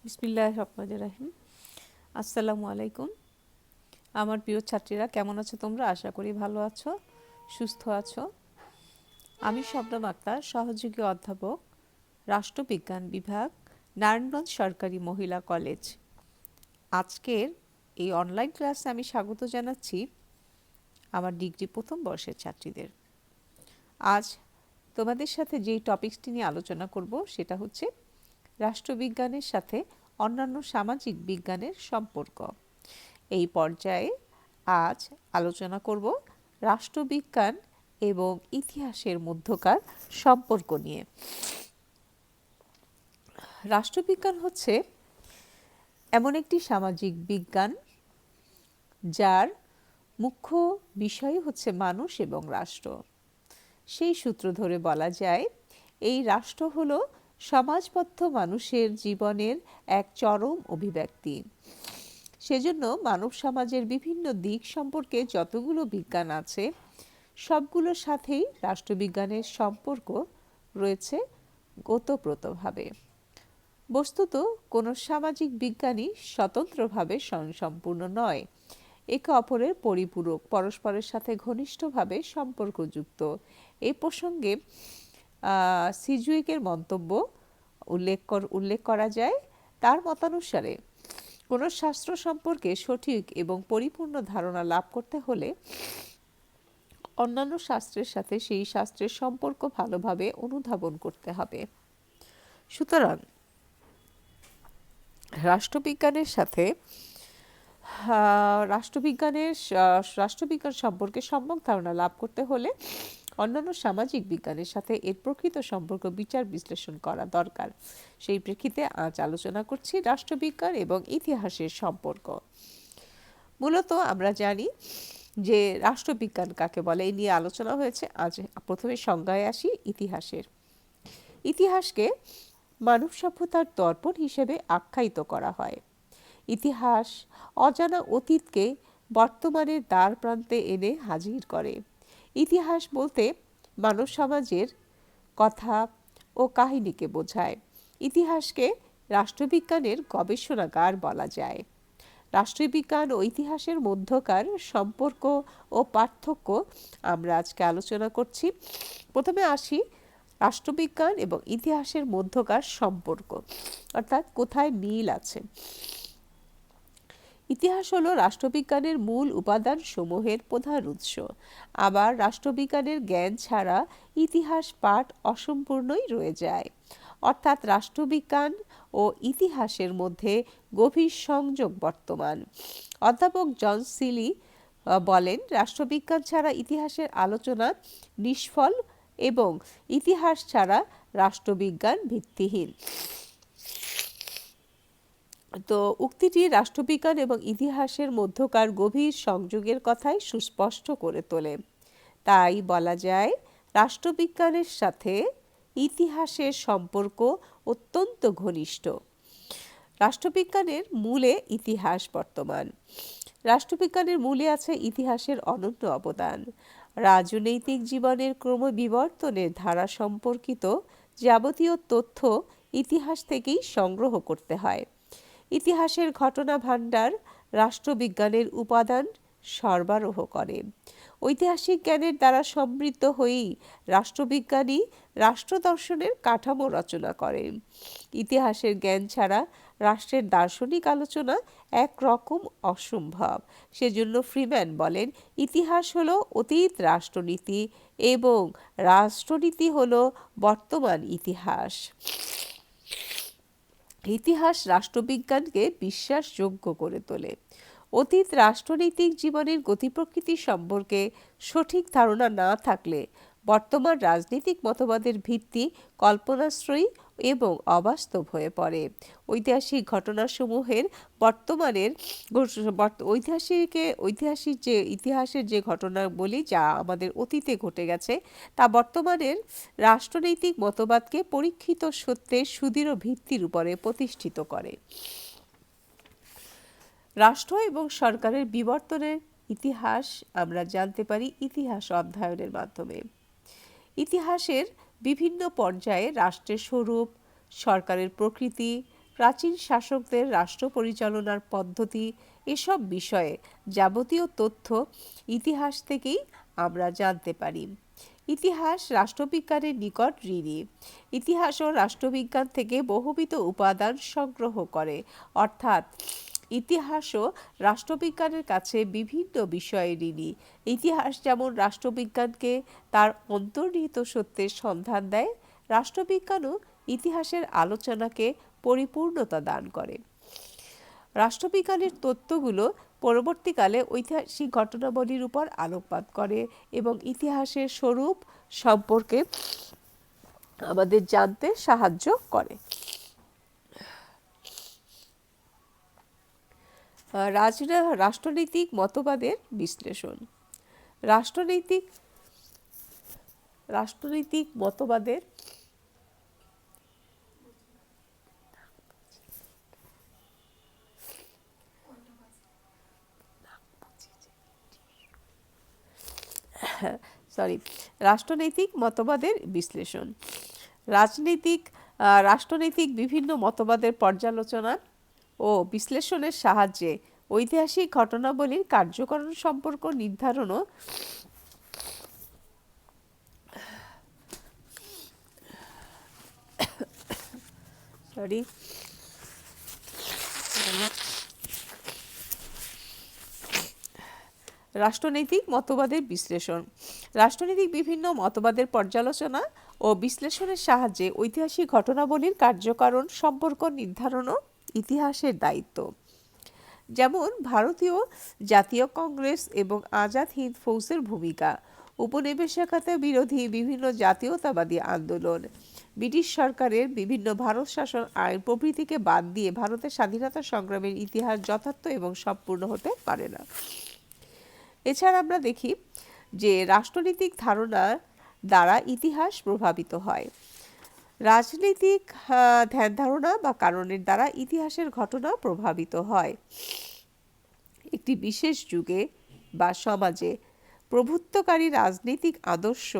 বিসমিল্লাহির রহমানির রহিম। আসসালামু আলাইকুম। আমার প্রিয় ছাত্রীরা, কেমন আছো তোমরা? আশা করি ভালো আছো, সুস্থ আছো। আমি শবনম আক্তার, সহযোগী অধ্যাপক, রাষ্ট্রবিজ্ঞান বিভাগ, নারায়ণগঞ্জ সরকারি মহিলা কলেজ। আজকের এই অনলাইন ক্লাসে আমি স্বাগত জানাচ্ছি আমার ডিগ্রি প্রথম বর্ষের ছাত্রীদের। আজ তোমাদের সাথে যেই টপিকসটি নিয়ে আলোচনা করব সেটা হচ্ছে রাষ্ট্রবিজ্ঞানের সাথে অন্যান্য সামাজিক বিজ্ঞানের সম্পর্ক। এই পর্যায়ে আজ আলোচনা করব রাষ্ট্রবিজ্ঞান এবং ইতিহাসের মধ্যকার সম্পর্ক নিয়ে। রাষ্ট্রবিজ্ঞান হচ্ছে এমন একটি সামাজিক বিজ্ঞান যার মুখ্য বিষয় হচ্ছে মানুষ এবং রাষ্ট্র। সেই সূত্র ধরে বলা যায় এই রাষ্ট্র হলো সমাজবদ্ধ মানুষের জীবনের এক চরম অভিব্যক্তি। সেজন্য মানব সমাজের বিভিন্ন দিক সম্পর্কে যতগুলো বিজ্ঞান আছে সবগুলোর সাথেই রাষ্ট্রবিজ্ঞানের সম্পর্ক রয়েছে ওতপ্রোতভাবে। বস্তুত কোনো সামাজিক বিজ্ঞানই স্বতন্ত্রভাবে স্বয়ংসম্পূর্ণ নয়, একে অপরের পরিপূরক, পরস্পরের সাথে ঘনিষ্ঠভাবে সম্পর্কযুক্ত। এই প্রসঙ্গে সিজুইকের মন্তব্য উল্লেখ করা যায়। তার মতানুসারে কোনো শাস্ত্র সম্পর্কে সঠিক এবং পরিপূর্ণ ধারণা লাভ করতে হলে অন্যান্য শাস্ত্রের সাথে সেই শাস্ত্রের সম্পর্ক ভালোভাবে অনুধাবন করতে হবে। সুতরাং রাষ্ট্রবিজ্ঞানের সাথে রাষ্ট্রবিজ্ঞান সম্পর্কে সম্যক ধারণা লাভ করতে হলে অন্যান্য সামাজিক বিজ্ঞানের সাথে এর প্রকৃত সম্পর্ক বিচার বিশ্লেষণ করা দরকার। সেই প্রেক্ষিতে আজ আলোচনা করছি রাষ্ট্রবিজ্ঞান এবং ইতিহাসের সম্পর্ক। মূলত আমরা জানি যে রাষ্ট্রবিজ্ঞান কাকে বলে, এই নিয়ে আলোচনা হয়েছে। আজ প্রথমে সংজ্ঞায় আসি ইতিহাসের। ইতিহাসকে মানব সভ্যতার দর্পণ হিসেবে আখ্যায়িত করা হয়। ইতিহাস অজানা অতীতকে বর্তমানের দ্বার প্রান্তে এনে হাজির করে। ইতিহাস বলতে মানব সমাজের কথা ও কাহিনীকে বোঝায়। ইতিহাসকে রাষ্ট্রবিজ্ঞানের গবেষণাগার বলা যায়। রাষ্ট্রবিজ্ঞান ও ইতিহাসের মধ্যকার সম্পর্ক ও পার্থক্য আমরা আজকে আলোচনা করছি। প্রথমে আসি রাষ্ট্রবিজ্ঞান এবং ইতিহাসের মধ্যকার সম্পর্ক, অর্থাৎ কোথায় মিল আছে। ইতিহাস হলো রাষ্ট্রবিজ্ঞানের মূল উপাদান সমূহের প্রধান উৎস। আবার রাষ্ট্রবিজ্ঞানের জ্ঞান ছাড়া ইতিহাস পাঠ অসম্পূর্ণই রয়ে যায়। অর্থাৎ রাষ্ট্রবিজ্ঞান ও ইতিহাসের মধ্যে গভীর সংযোগ বর্তমান। অধ্যাপক জন সিলি বলেন, রাষ্ট্রবিজ্ঞান ছাড়া ইতিহাসের আলোচনা নিষ্ফল এবং ইতিহাস ছাড়া রাষ্ট্রবিজ্ঞান ভিত্তিহীন। তো উক্তিটি রাষ্ট্রবিজ্ঞান এবং ইতিহাসের মধ্যকার গভীর সংযোগের কথাই সুস্পষ্ট করে তোলে। তাই বলা যায় রাষ্ট্রবিজ্ঞানের সাথে ইতিহাসের সম্পর্ক অত্যন্ত ঘনিষ্ঠ। রাষ্ট্রবিজ্ঞানের মূলে ইতিহাস বর্তমান। রাষ্ট্রবিজ্ঞানের মূলে আছে ইতিহাসের অনন্য অবদান। রাজনৈতিক জীবনের ক্রমবিবর্তনের ধারা সম্পর্কিত যাবতীয় তথ্য ইতিহাস থেকেই সংগ্রহ করতে হয়। ইতিহাসের ঘটনা ভাণ্ডার রাষ্ট্রবিজ্ঞানের উপাদান সরবরাহ করে। ঐতিহাসিক জ্ঞানের দ্বারা সমৃদ্ধ হয়েই রাষ্ট্রবিজ্ঞানী রাষ্ট্রদর্শনের কাঠামো রচনা করেন। ইতিহাসের জ্ঞান ছাড়া রাষ্ট্রের দার্শনিক আলোচনা একরকম অসম্ভব। সেজন্য ফ্রিম্যান বলেন, ইতিহাস হলো অতীত রাষ্ট্রনীতি এবং রাষ্ট্রনীতি হলো বর্তমান ইতিহাস। ইতিহাস রাষ্ট্রবিজ্ঞানকে বিশ্বাসযোগ্য করে তোলে। অতীত রাষ্ট্রনৈতিক জীবনের গতি প্রকৃতি সম্পর্কে সঠিক ধারণা না থাকলে বর্তমান রাজনৈতিক মতবাদের ভিত্তি কল্পনাশ্রয়ী এবং অবাস্তব হয়ে পড়ে। ঐতিহাসিক ঘটনাসমূহের বর্তমানের ইতিহাসের যে ঘটনা বলি, যা আমাদের অতীতে ঘটে গেছে, তা বর্তমানের রাষ্ট্রনৈতিক মতবাদকে পরীক্ষিত সত্যের সুদৃঢ় ভিত্তির উপরে প্রতিষ্ঠিত করে। রাষ্ট্র এবং সরকারের বিবর্তনের ইতিহাস আমরা জানতে পারি ইতিহাস অধ্যয়নের মাধ্যমে। ইতিহাসের বিভিন্ন পর্যায়ে রাষ্ট্রের স্বরূপ, সরকারের প্রকৃতি, প্রাচীন শাসকদের রাষ্ট্র পরিচালনার পদ্ধতি, এসব বিষয়ে যাবতীয় তথ্য ইতিহাস থেকেই আমরা জানতে পারি। ইতিহাস রাষ্ট্রবিজ্ঞানের নিকট ঋণী। ইতিহাস ও রাষ্ট্রবিজ্ঞান থেকে বহুবিধ উপাদান সংগ্রহ করে, অর্থাৎ ইতিহাসও রাষ্ট্রবিজ্ঞানের কাছে বিভিন্ন বিষয়ে ঋণী। ইতিহাস যেমন রাষ্ট্রবিজ্ঞানকে তার অন্তর্নিহিত সত্যের সন্ধান দেয়, রাষ্ট্রবিজ্ঞানও ইতিহাসের আলোচনাকে পরিপূর্ণতা দান করে। রাষ্ট্রবিজ্ঞানের তত্ত্বগুলো পরবর্তীকালে ঐতিহাসিক ঘটনাবলীর উপর আলোকপাত করে এবং ইতিহাসের স্বরূপ সম্পর্কে আমাদের জানতে সাহায্য করে। রাষ্ট্রনৈতিক মতবাদের বিশ্লেষণ। রাষ্ট্রনৈতিক মতবাদের রাষ্ট্রনৈতিক মতবাদের বিশ্লেষণ। রাষ্ট্রনৈতিক বিভিন্ন মতবাদের পর্যালোচনা ও বিশ্লেষণের সাহায্যে ঐতিহাসিক ঘটনাবলীর কার্যকরণ সম্পর্ক নির্ধারণ ও রাষ্ট্রনৈতিক মতবাদের বিশ্লেষণ। রাষ্ট্রনৈতিক বিভিন্ন মতবাদের পর্যালোচনা ও বিশ্লেষণের সাহায্যে ঐতিহাসিক ঘটনাবলীর কার্যকারণ সম্পর্ক নির্ধারণ ও ইতিহাসের দায়িত্ব। যেমন ভারতীয় জাতীয় কংগ্রেস এবং আজাদ হিন্দ ফৌজের ভূমিকা, উপনিবেশিকতা বিরোধী বিভিন্ন জাতীয়তাবাদী আন্দোলন, ব্রিটিশ সরকারের বিভিন্ন ভারত শাসন আইন প্রভৃতিকে বাদ দিয়ে ভারতের স্বাধীনতা সংগ্রামের ইতিহাস যথার্থ এবং সম্পূর্ণ হতে পারে না। এছাড়া আমরা দেখি যে রাষ্ট্রনৈতিক ধারণা দ্বারা ইতিহাস প্রভাবিত হয়। রাজনৈতিক ধ্যান ধারণা বা কারণের দ্বারা ইতিহাসের ঘটনা প্রভাবিত হয়। একটি বিশেষ যুগে বা সমাজে প্রভুত্বকারী রাজনৈতিক আদর্শ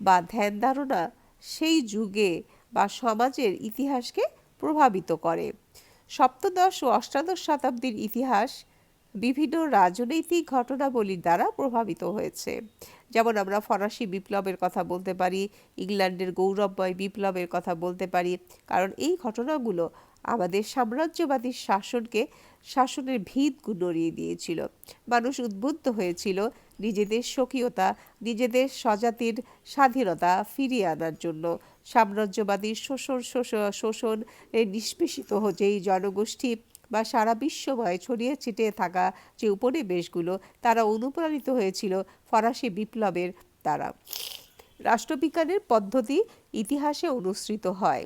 বা ধ্যান ধারণা সেই যুগে বা সমাজের ইতিহাসকে প্রভাবিত করে। সপ্তদশ ও অষ্টাদশ শতাব্দীর ইতিহাস বিভিন্ন রাজনৈতিক ঘটনাবলীর দ্বারা প্রভাবিত হয়েছে। যেমন আমরা ফরাসি বিপ্লবের কথা বলতে পারি, ইংল্যান্ডের গৌরবময় বিপ্লবের কথা বলতে পারি, কারণ এই ঘটনাগুলো আমাদের সাম্রাজ্যবাদী শাসনের ভিত নড়িয়ে দিয়েছিল। মানুষ উদ্বুদ্ধ হয়েছিল নিজেদের স্বকীয়তা, নিজেদের স্বজাতির স্বাধীনতা ফিরিয়ে আনার জন্য। সাম্রাজ্যবাদী শোষণ নিষ্পেষিত যেই জনগোষ্ঠী বা সারা বিশ্বময় ছড়িয়ে ছিটিয়ে থাকা যে উপনিবেশগুলো, তারা অনুপ্রাণিত হয়েছিল ফরাসি বিপ্লবের দ্বারা। রাষ্ট্রবিজ্ঞানের পদ্ধতি ইতিহাসে অনুসৃত হয়।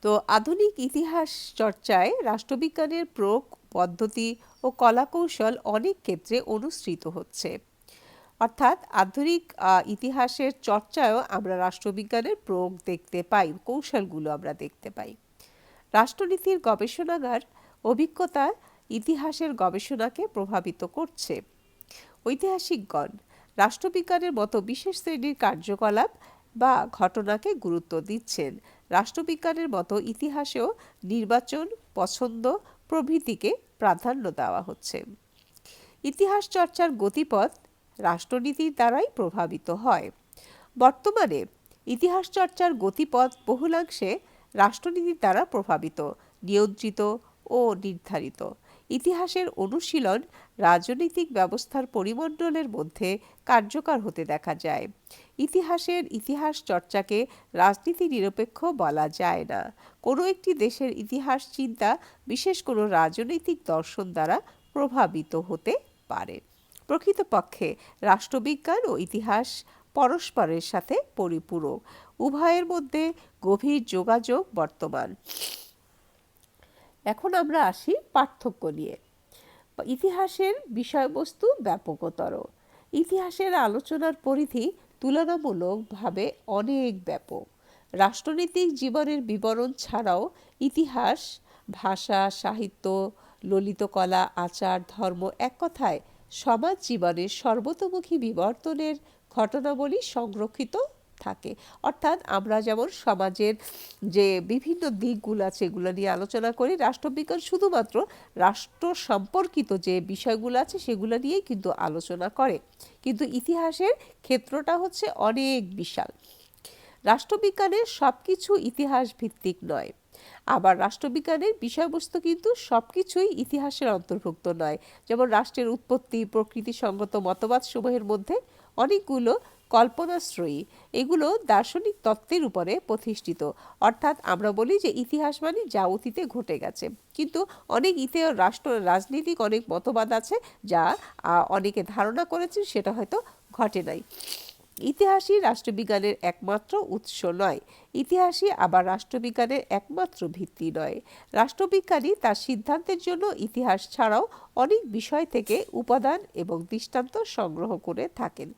তো আধুনিক ইতিহাস চর্চায় রাষ্ট্রবিজ্ঞানের প্রয়োগ পদ্ধতি ও কলাকৌশল অনেক ক্ষেত্রে অনুসৃত হচ্ছে। অর্থাৎ আধুনিক ইতিহাসের চর্চায়ও আমরা রাষ্ট্রবিজ্ঞানের প্রয়োগ দেখতে পাই, কৌশলগুলো আমরা দেখতে পাই। রাষ্ট্রনীতির গবেষণাগার অভিজ্ঞতা ইতিহাসের গবেষণাকে প্রভাবিত করছে। ঐতিহাসিকগণ রাষ্ট্রবিজ্ঞানের মতো বিশেষ শ্রেণীর কার্যকলাপ বা ঘটনাকে গুরুত্ব দিচ্ছেন। রাষ্ট্রবিজ্ঞানের মতো ইতিহাসেও নির্বাচন, পছন্দ প্রভৃতিকে প্রাধান্য দেওয়া হচ্ছে। ইতিহাস চর্চার গতিপথ রাষ্ট্রনীতির দ্বারাই প্রভাবিত হয়। বর্তমানে ইতিহাস চর্চার গতিপথ বহুলাংশে রাষ্ট্রনীতির দ্বারা প্রভাবিত, নিয়ন্ত্রিত ও নির্ধারিত। ইতিহাসের অনুশীলন রাজনৈতিক ব্যবস্থার পরিমণ্ডলের মধ্যে কার্যকর হতে দেখা যায়। ইতিহাস চর্চাকে রাজনীতি নিরপেক্ষ বলা যায় না। কোনো একটি দেশের ইতিহাস চিন্তা বিশেষ কোনো রাজনৈতিক দর্শন দ্বারা প্রভাবিত হতে পারে। প্রকৃতপক্ষে রাষ্ট্রবিজ্ঞান ও ইতিহাস পরস্পরের সাথে পরিপূরক, উভয়ের মধ্যে গভীর যোগাযোগ বর্তমান। এখন আমরা আসি পার্থক্য নিয়ে। ইতিহাসের বিষয়বস্তু ব্যাপকতর। ইতিহাসের আলোচনার পরিধি তুলনামূলকভাবে অনেক ব্যাপক। রাষ্ট্রনীতিক জীবনের বিবরণ ছাড়াও ইতিহাস ভাষা, সাহিত্য, ললিতকলা, আচার, ধর্ম, এক কথায় সমাজ জীবনের সর্বতোমুখী বিবর্তনের ঘটনাবলী সংরক্ষিত থাকে। অর্থাৎ আমরা যেমন সমাজের যে বিভিন্ন দিকগুলো আছে এগুলো নিয়ে আলোচনা করি, রাষ্ট্রবিজ্ঞান শুধুমাত্র রাষ্ট্র সম্পর্কিত যে বিষয়গুলো আছে সেগুলো নিয়েই কিন্তু আলোচনা করে। কিন্তু ইতিহাসের ক্ষেত্রটা হচ্ছে অনেক বিশাল। রাষ্ট্রবিজ্ঞানের সব কিছু ইতিহাস ভিত্তিক নয়, আবার রাষ্ট্রবিজ্ঞানের বিষয়বস্তু কিন্তু সব কিছুই ইতিহাসের অন্তর্ভুক্ত নয়। যেমন রাষ্ট্রের উৎপত্তি প্রকৃতিসঙ্গত মতবাদসমূহের মধ্যে অনেকগুলো কল্পনাশ্রয়ী, এগুলো দার্শনিক তত্ত্বের উপরে প্রতিষ্ঠিত। অর্থাৎ আমরা বলি যে ইতিহাস মানে যা অতীতে ঘটে গেছে, কিন্তু অনেক রাজনৈতিক অনেক মতবাদ আছে যা অনেকে ধারণা করেছেন সেটা হয়তো ঘটে নাই। ইতিহাসই রাষ্ট্রবিজ্ঞানের একমাত্র উৎস নয়, ইতিহাসই আবার রাষ্ট্রবিজ্ঞানের একমাত্র ভিত্তি নয়। রাষ্ট্রবিজ্ঞানী তার সিদ্ধান্তের জন্য ইতিহাস ছাড়াও অনেক বিষয় থেকে উপাদান এবং দৃষ্টান্ত সংগ্রহ করে থাকেন।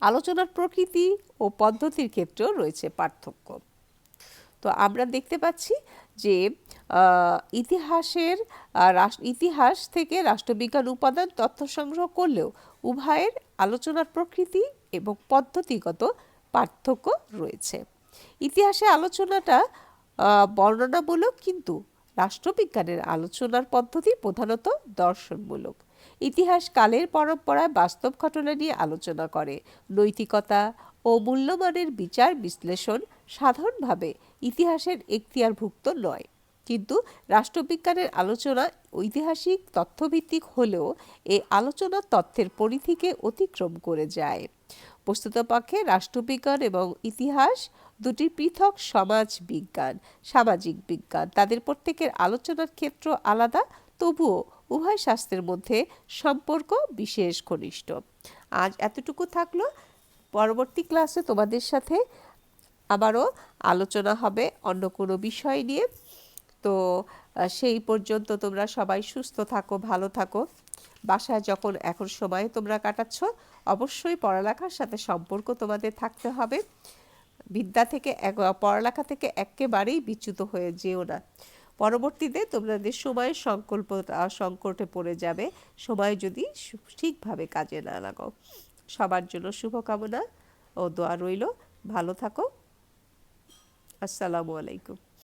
আলোচনার প্রকৃতি ও পদ্ধতির ক্ষেত্রেও রয়েছে পার্থক্য। তো আমরা দেখতে পাচ্ছি যে ইতিহাস থেকে রাষ্ট্রবিজ্ঞান উপাদান তথ্য সংগ্রহ করলেও উভয়ের আলোচনার প্রকৃতি এবং পদ্ধতিগত পার্থক্য রয়েছে। ইতিহাসে আলোচনাটা বর্ণনামূলক, কিন্তু রাষ্ট্রবিজ্ঞানের আলোচনার পদ্ধতি প্রধানত দর্শনমূলক। ইতিহাস কালের পরম্পরায় বাস্তব ঘটনা নিয়ে আলোচনা করে। নৈতিকতা ও মূল্যমানের বিচার বিশ্লেষণ সাধারণভাবে ইতিহাসের এখতিয়ারভুক্ত নয়, কিন্তু রাষ্ট্রবিজ্ঞানের আলোচনা ঐতিহাসিক তথ্যভিত্তিক হলেও এই আলোচনা তথ্যের পরিধিকে অতিক্রম করে যায়। বস্তুতপক্ষে রাষ্ট্রবিজ্ঞান এবং ইতিহাস দুটি পৃথক সামাজিক বিজ্ঞান। তাদের প্রত্যেকের আলোচনার ক্ষেত্র আলাদা, তবুও উভয় শাস্ত্রের মধ্যে সম্পর্ক বিশেষ ঘনিষ্ঠ। আজ এতটুকু থাকলো। পরবর্তী ক্লাসে তোমাদের সাথে আবারও আলোচনা হবে অন্য কোনো বিষয় নিয়ে। তো সেই পর্যন্ত তোমরা সবাই সুস্থ থাকো, ভালো থাকো। বাসায় যখন এখন সময় তোমরা কাটাচ্ছ, অবশ্যই পড়ালেখার সাথে সম্পর্ক তোমাদের থাকতে হবে। পড়ালেখা থেকে একেবারেই বিচ্যুত হয়ে যেও না। পরবর্তীতে তোমাদের সময়ের সংকটে পড়ে যাবে, সময় যদি ঠিকভাবে কাজে না লাগাও। সবার জন্য শুভকামনা ও দোয়া রইল। ভালো থাকো। আসসালামু আলাইকুম।